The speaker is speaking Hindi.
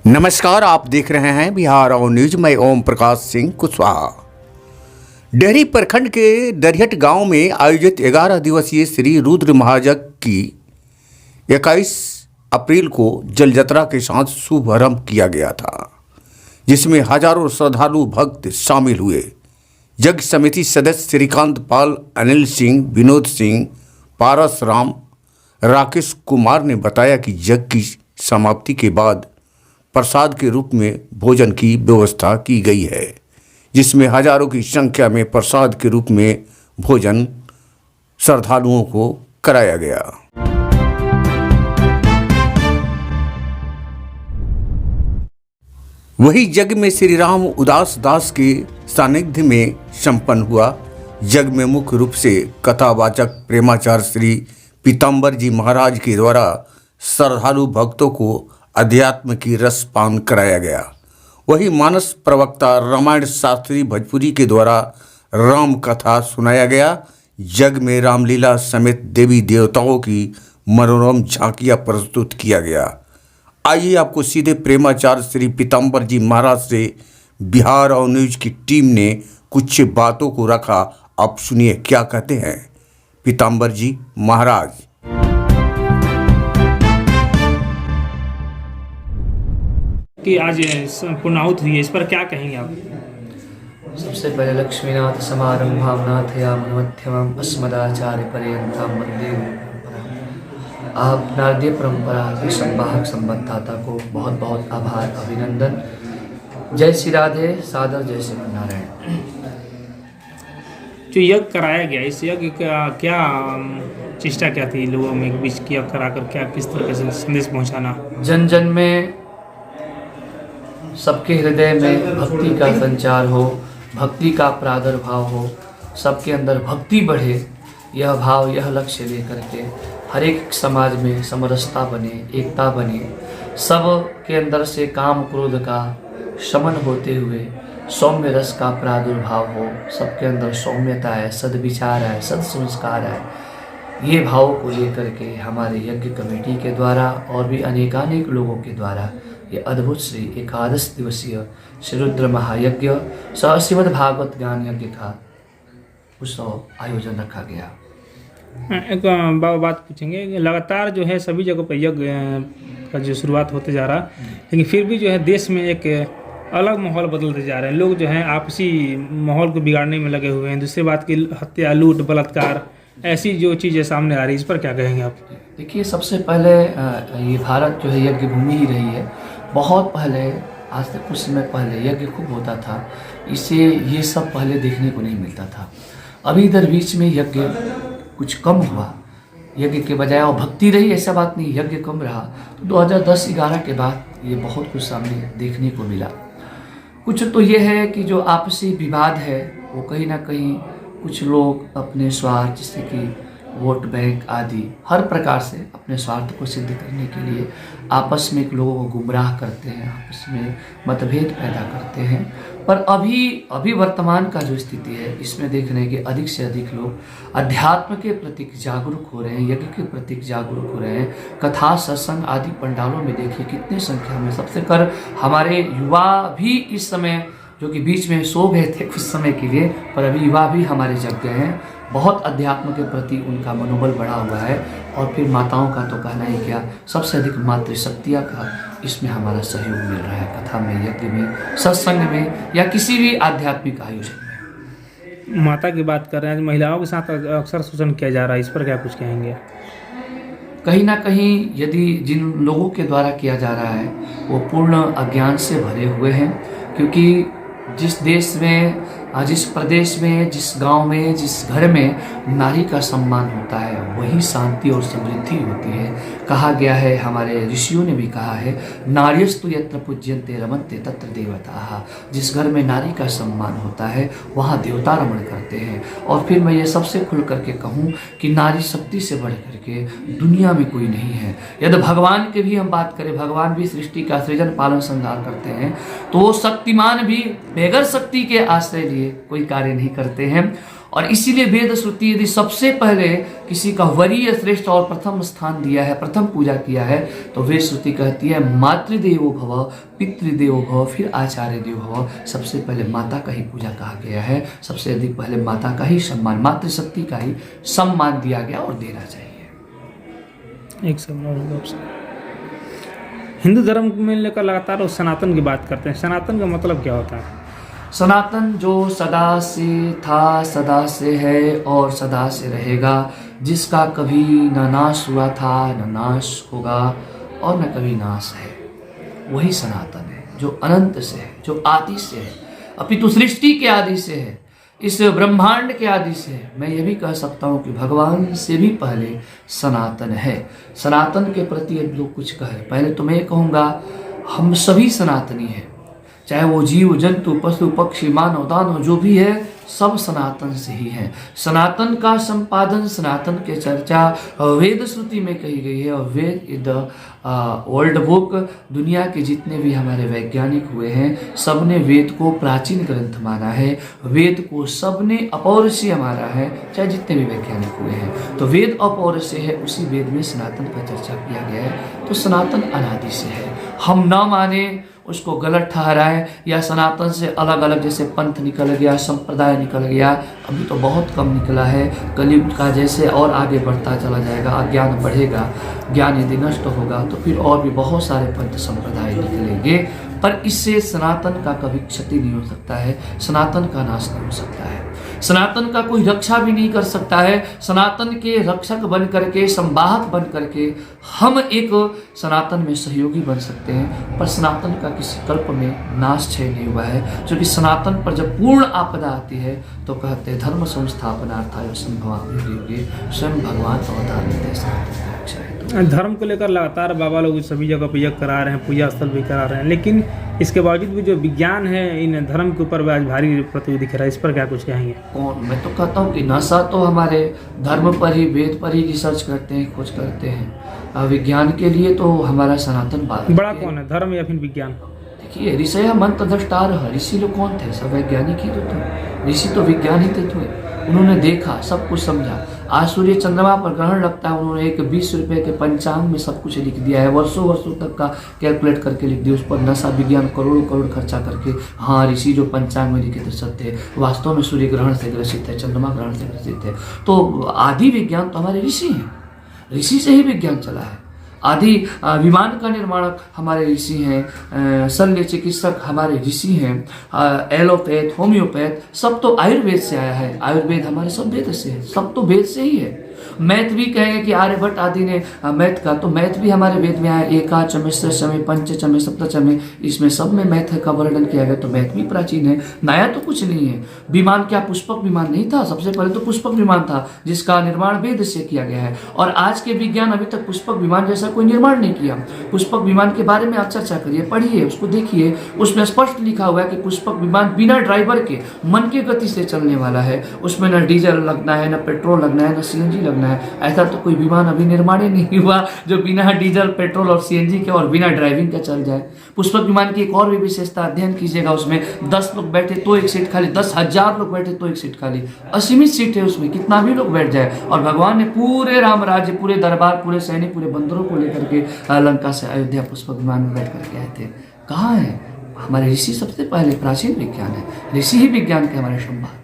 नमस्कार, आप देख रहे हैं बिहार और न्यूज। मैं ओम प्रकाश सिंह कुशवाहा। डेहरी प्रखंड के दरिहट गांव में आयोजित 11 दिवसीय श्री रुद्र महायज्ञ की 21 अप्रैल को जल यात्रा के साथ शुभारंभ किया गया था, जिसमें हजारों श्रद्धालु भक्त शामिल हुए। यज्ञ समिति सदस्य श्रीकांत पाल, अनिल सिंह, विनोद सिंह, पारस राम, राकेश कुमार ने बताया कि यज्ञ की समाप्ति के बाद प्रसाद के रूप में भोजन की व्यवस्था की गई है, जिसमें हजारों की संख्या में प्रसाद के रूप में भोजन श्रद्धालुओं को कराया गया। वही यज्ञ में श्री राम उदास दास के सानिध्य में संपन्न हुआ। यज्ञ में मुख्य रूप से कथावाचक प्रेमाचार्य श्री पीताम्बर जी महाराज के द्वारा श्रद्धालु भक्तों को अध्यात्म की रस पान कराया गया। वही मानस प्रवक्ता रामायण शास्त्री भोजपुरी के द्वारा राम कथा सुनाया गया। यज्ञ में रामलीला समेत देवी देवताओं की मनोरम झांकियां प्रस्तुत किया गया। आइए आपको सीधे प्रेमाचार्य श्री पीताम्बर जी महाराज से बिहार और न्यूज की टीम ने कुछ बातों को रखा। आप सुनिए क्या कहते हैं पीताम्बर जी महाराज। कि आज पूर्णाहुत हुई है, इस पर क्या कहेंगे आप? सबसे पहले लक्ष्मीनाथ समारंभां नाथयामि मध्यमम् अस्मदाचार्य पर्यन्तां वन्दे गुरुपरम्पराम्। आप नारदीय परंपरा के संवाहक संबंधदाता को बहुत बहुत आभार, अभिनंदन। जय श्री राधे, सादर जय श्री नारायण। जो यज्ञ कराया गया, इस यज्ञ का क्या चेष्टा क्या थी लोगों में बीच किया कराकर, क्या किस तरह से संदेश पहुंचाना? जन जन में, सबके हृदय में भक्ति का संचार हो, भक्ति का प्रादुर्भाव हो, सबके अंदर भक्ति बढ़े, यह भाव, यह लक्ष्य लेकर के हर एक समाज में समरसता बने, एकता बने, सब के अंदर से काम क्रोध का शमन होते हुए सौम्य रस का प्रादुर्भाव हो, सबके अंदर सौम्यता है, सद्विचार है, सद्संस्कार है। ये भाव को लेकर के हमारे यज्ञ कमेटी के द्वारा और भी अनेकानेक लोगों के द्वारा ये अद्भुत श्री 11 दिवसीय श्री रुद्र महायज्ञ सह श्रीमद् भागवत ज्ञान यज्ञ का उत्सव आयोजन रखा गया। एक बात पूछेंगे, लगातार जो है सभी जगह पर यज्ञ का जो शुरुआत होते जा रहा, लेकिन फिर भी जो है देश में एक अलग माहौल बदलते जा रहे हैं। लोग जो हैं आपसी माहौल को बिगाड़ने में लगे हुए हैं। दूसरी बात की हत्या, लूट, बलात्कार, ऐसी जो चीज़ें सामने आ रही है, इस पर क्या कहेंगे आप? देखिए, सबसे पहले ये भारत जो है यज्ञ भूमि ही रही है। बहुत पहले, आज से कुछ समय पहले यज्ञ खूब होता था। इसे ये सब पहले देखने को नहीं मिलता था। अभी इधर बीच में यज्ञ कुछ कम हुआ, यज्ञ के बजाय और भक्ति रही, ऐसा बात नहीं, यज्ञ कम रहा। तो 2010-11 के बाद ये बहुत कुछ सामने देखने को मिला। कुछ तो ये है कि जो आपसी विवाद है वो कहीं ना कहीं कुछ लोग अपने स्वार्थ, जैसे कि वोट बैंक आदि, हर प्रकार से अपने स्वार्थ को सिद्ध करने के लिए आपस में लोगों को गुमराह करते हैं, आपस में मतभेद पैदा करते हैं। पर अभी वर्तमान का जो स्थिति है, इसमें देख रहे हैं कि अधिक से अधिक लोग अध्यात्म के प्रति जागरूक हो रहे हैं, यज्ञ के प्रति जागरूक हो रहे हैं। कथा, सत्संग आदि पंडालों में देखिए कितनी संख्या में, सबसे कर हमारे युवा भी इस समय, जो कि बीच में सो गए थे कुछ समय के लिए, पर अभी युवा भी हमारे जग गए हैं। बहुत अध्यात्म के प्रति उनका मनोबल बढ़ा हुआ है। और फिर माताओं का तो कहना ही क्या, सबसे अधिक मातृशक्तियाँ का इसमें हमारा सहयोग मिल रहा है, कथा में, यज्ञ में, सत्संग में या किसी भी आध्यात्मिक आयोजन में। माता की बात कर रहे हैं, महिलाओं के साथ अक्सर शोषण किया जा रहा है, इस पर क्या कुछ कहेंगे? कहीं ना कहीं यदि जिन लोगों के द्वारा किया जा रहा है वो पूर्ण अज्ञान से भरे हुए हैं, क्योंकि जिस देश में, जिस प्रदेश में, जिस गांव में, जिस घर में नारी का सम्मान होता है, वही शांति और समृद्धि होती है। कहा गया है, हमारे ऋषियों ने भी कहा है, नार्यस्तु यत्र पूज्यन्ते रमन्ते तत्र देवताः। जिस घर में नारी का सम्मान होता है वहाँ देवता रमण करते हैं। और फिर मैं ये सबसे खुल करके कहूँ कि नारी शक्ति से बढ़ करके दुनिया में कोई नहीं है। यदि भगवान की भी हम बात करें, भगवान भी सृष्टि का सृजन पालन संहार करते हैं, तो वो शक्तिमान भी बगैर शक्ति के आश्रय लिए लिए कोई कार्य नहीं करते हैं। और इसीलिए वेद श्रुति यदि सबसे पहले किसी का वरीय श्रेष्ठ और प्रथम स्थान दिया है, प्रथम पूजा किया है, तो वेद श्रुति कहती है मातृदेवो भव, पितृदेवो भव, फिर आचार्य देवो भव। सबसे पहले माता का ही पूजा कहा गया है, सबसे अधिक पहले माता का ही सम्मान, मातृशक्ति का ही सम्मान दिया गया और देना चाहिए। एक सवाल हिंदू धर्म में लेकर लगातार वो सनातन की बात करते हैं। सनातन का मतलब क्या होता है? सनातन जो सदा से था, सदा से है और सदा से रहेगा, जिसका कभी न नाश हुआ था, न नाश होगा और न कभी नाश है, वही सनातन है, जो अनंत से है, जो आदि से है, अपितु सृष्टि के आदि से है, इस ब्रह्मांड के आदि से है। मैं ये भी कह सकता हूँ कि भगवान से भी पहले सनातन है। सनातन के प्रति अब लोग कुछ कहें, पहले तो मैं कहूँगा हम सभी सनातनी हैं, चाहे वो जीव जंतु पशु पक्षी मानव दानव जो भी है, सब सनातन से ही है। सनातन का संपादन, सनातन के चर्चा वेद श्रुति में कही गई है। और वेद इज द ओल्ड बुक। दुनिया के जितने भी हमारे वैज्ञानिक हुए हैं, सबने वेद को प्राचीन ग्रंथ माना है, वेद को सबने अपौरुषीय माना है, चाहे जितने भी वैज्ञानिक हुए हैं। तो वेद अपौरुषीय है, उसी वेद में सनातन का चर्चा किया गया है। तो सनातन अनादि से है, हम न माने उसको गलत ठहराए, या सनातन से अलग अलग जैसे पंथ निकल गया, संप्रदाय निकल गया, अभी तो बहुत कम निकला है। कलयुग का जैसे और आगे बढ़ता चला जाएगा, अज्ञान बढ़ेगा, ज्ञान यदि नष्ट होगा तो फिर और भी बहुत सारे पंथ संप्रदाय निकलेंगे, पर इससे सनातन का कभी क्षति नहीं हो सकता है, सनातन का नाश नहीं हो सकता है, सनातन का कोई रक्षा भी नहीं कर सकता है। सनातन के रक्षक बन करके, संवाहक बन करके हम एक सनातन में सहयोगी बन सकते हैं, पर सनातन का किसी कल्प में नाश क्षय नहीं हुआ है। क्योंकि सनातन पर जब पूर्ण आपदा आती है तो कहते हैं धर्म संस्थापनार्थाय संभवामि, स्वयं भगवान अवतार लेते हैं सनातन की रक्षा हेतु। धर्म को लेकर लगातार बाबा लोग सभी जगह पे यज्ञ करा रहे हैं, पूजा स्थल भी करा रहे हैं, लेकिन इसके बावजूद भी जो विज्ञान है इन धर्म के ऊपर आज भारी प्रतिबंध दिख रहा है। इस पर क्या कुछ कहेंगे? कौन? मैं तो कहता हूँ कि नासा तो हमारे धर्म पर ही, वेद पर ही रिसर्च करते हैं, खोज करते हैं। विज्ञान के लिए तो हमारा सनातन भारत बड़ा कौन है, धर्म या फिर विज्ञान? देखिए, ऋषय मंत्र द्रष्टार, ऋषि लोग कौन थे? सब वैज्ञानिक ही तो थे। ऋषि तो विज्ञान ही थे, उन्होंने देखा, सब कुछ समझा। आज सूर्य चंद्रमा पर ग्रहण लगता है, उन्होंने एक 20 रुपए के पंचांग में सब कुछ लिख दिया है, वर्षों वर्षों तक का कैलकुलेट करके लिख दिया। उस पर नासा विज्ञान करोड़ों करोड़ खर्चा करके, हाँ ऋषि जो पंचांग में लिखे थे सत्य है, वास्तव में सूर्य ग्रहण से ग्रसित है, चंद्रमा ग्रहण से ग्रसित है। तो आदि विज्ञान तो हमारे ऋषि हैं, ऋषि से ही विज्ञान चला है। आदि विमान का निर्माणक हमारे ऋषि हैं, शल्य चिकित्सक हमारे ऋषि हैं, एलोपैथ, होम्योपैथ, सब तो आयुर्वेद से आया है। आयुर्वेद हमारे सब वेद से है, सब तो वेद से ही है। मैथ भी कहेंगे कि आर्यभट्ट आदि ने मैथ का, तो मैथ भी हमारे वेद में आया, एकाचमे, षष्ठमे, पंचचमे, सप्तचमे, इसमें सब में मैथ का वर्णन किया गया। तो मैथ भी प्राचीन है, नया तो कुछ नहीं है। विमान क्या पुष्पक विमान नहीं था? सबसे पहले तो पुष्पक विमान था, जिसका निर्माण वेद से किया गया है। और आज के विज्ञान अभी तक पुष्पक विमान जैसा कोई निर्माण नहीं किया। पुष्पक विमान के बारे में आप चर्चा करिए, पढ़िए, उसको देखिए, उसमें स्पष्ट लिखा हुआ है कि पुष्पक विमान बिना ड्राइवर के मन की गति से चलने वाला है। उसमें न डीजल लगना है, न पेट्रोल लगना है, न सीएनजी लगना है। ऐसा तो कोई विमान अभी निर्माण ही नहीं हुआ जो बिना डीजल, पेट्रोल और सीएनजी के और बिना ड्राइविंग के चल जाए। पुष्पक विमान की एक और भी विशेषता अध्ययन कीजिएगा, उसमें 10 लोग बैठे तो एक सीट खाली, 10,000 लोग बैठे तो एक सीट खाली, असीमित सीट है उसमें, कितना भी लोग बैठ जाए। और भगवान ने पूरे राम राज्य, पूरे दरबार, पूरे सैनिक, पूरे बंदरों को लेकर के लंका से अयोध्या पुष्पक विमान में बैठ करके आए थे। कहाँ है? हमारे ऋषि सबसे पहले, प्राचीन विज्ञान है, ऋषि ही विज्ञान के हमारे संवाहक।